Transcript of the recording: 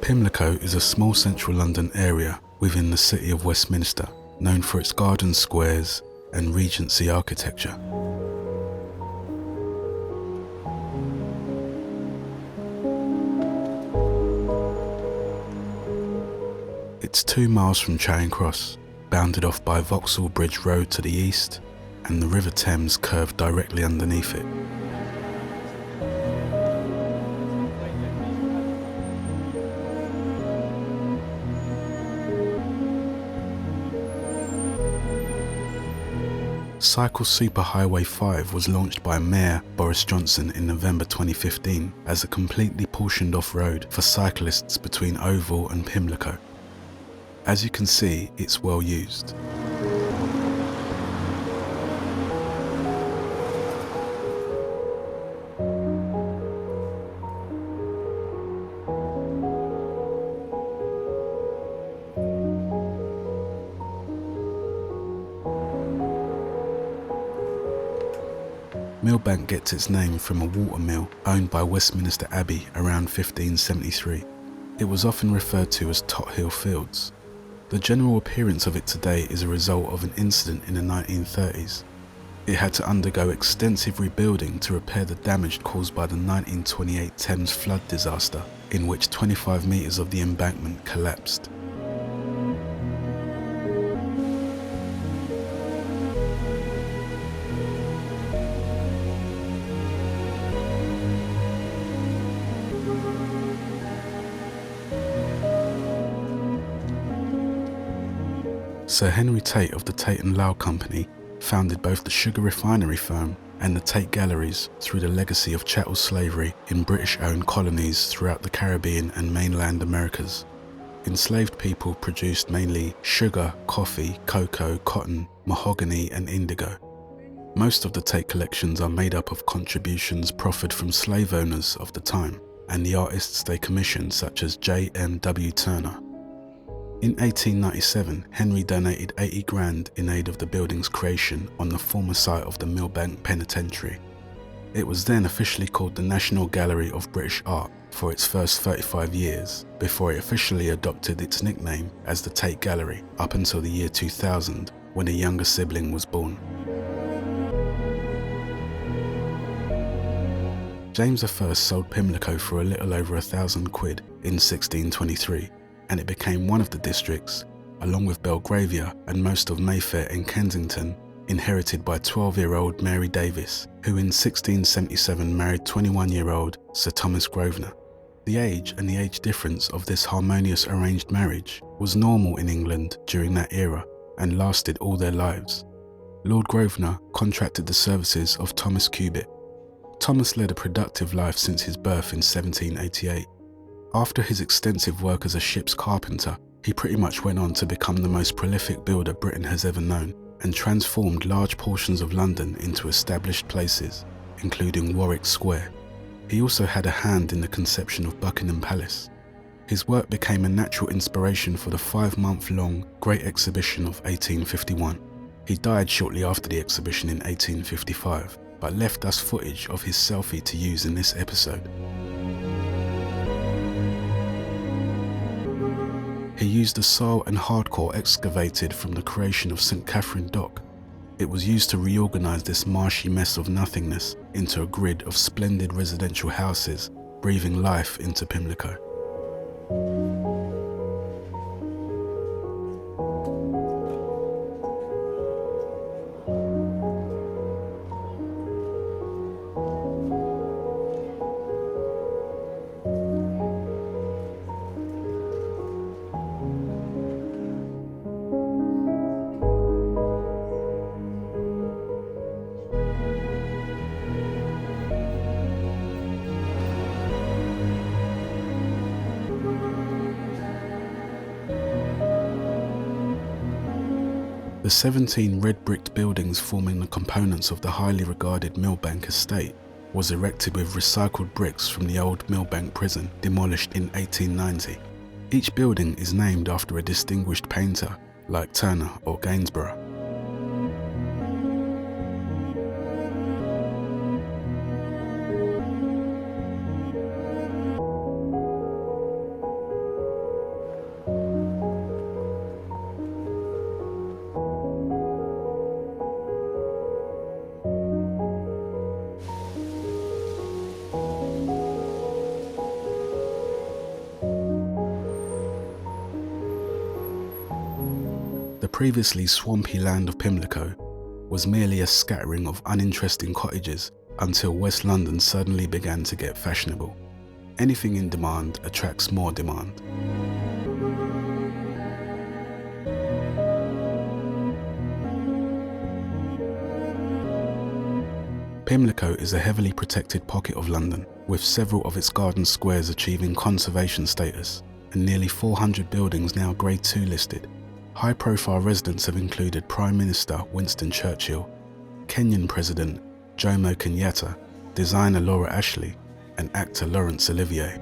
Pimlico is a small central London area within the City of Westminster, known for its garden squares and Regency architecture. It's 2 miles from Charing Cross, bounded off by Vauxhall Bridge Road to the east, and the River Thames curved directly underneath it. Cycle Superhighway 5 was launched by Mayor Boris Johnson in November 2015 as a completely portioned off road for cyclists between Oval and Pimlico. As you can see, it's well used. Millbank gets its name from a watermill owned by Westminster Abbey around 1573. It was often referred to as Tothill Fields. The general appearance of it today is a result of an incident in the 1930s. It had to undergo extensive rebuilding to repair the damage caused by the 1928 Thames flood disaster, in which 25 metres of the embankment collapsed. Sir Henry Tate of the Tate & Lyle Company founded both the sugar refinery firm and the Tate Galleries through the legacy of chattel slavery in British-owned colonies throughout the Caribbean and mainland Americas. Enslaved people produced mainly sugar, coffee, cocoa, cotton, mahogany and indigo. Most of the Tate collections are made up of contributions proffered from slave owners of the time and the artists they commissioned, such as J.M.W. Turner. In 1897, Henry donated 80 grand in aid of the building's creation on the former site of the Millbank Penitentiary. It was then officially called the National Gallery of British Art for its first 35 years, before it officially adopted its nickname as the Tate Gallery up until the year 2000, when a younger sibling was born. James I sold Pimlico for a little over £1,000 in 1623. And it became one of the districts, along with Belgravia and most of Mayfair and Kensington, inherited by 12-year-old Mary Davis, who in 1677 married 21-year-old Sir Thomas Grosvenor. The age and the age difference of this harmonious arranged marriage was normal in England during that era and lasted all their lives. Lord Grosvenor contracted the services of Thomas Cubitt. Thomas led a productive life since his birth in 1788. After his extensive work as a ship's carpenter, he pretty much went on to become the most prolific builder Britain has ever known and transformed large portions of London into established places, including Warwick Square. He also had a hand in the conception of Buckingham Palace. His work became a natural inspiration for the 5-month-long Great Exhibition of 1851. He died shortly after the exhibition in 1855, but left us footage of his selfie to use in this episode. He used the soil and hardcore excavated from the creation of St. Catherine Dock. It was used to reorganise this marshy mess of nothingness into a grid of splendid residential houses, breathing life into Pimlico. The 17 red-bricked buildings forming the components of the highly regarded Millbank estate was erected with recycled bricks from the old Millbank prison, demolished in 1890. Each building is named after a distinguished painter, like Turner or Gainsborough. previously swampy land of Pimlico was merely a scattering of uninteresting cottages until West London suddenly began to get fashionable. Anything in demand attracts more demand. Pimlico is a heavily protected pocket of London, with several of its garden squares achieving conservation status, and nearly 400 buildings now Grade 2 listed. High-profile residents have included Prime Minister Winston Churchill, Kenyan President Jomo Kenyatta, designer Laura Ashley, and actor Laurence Olivier.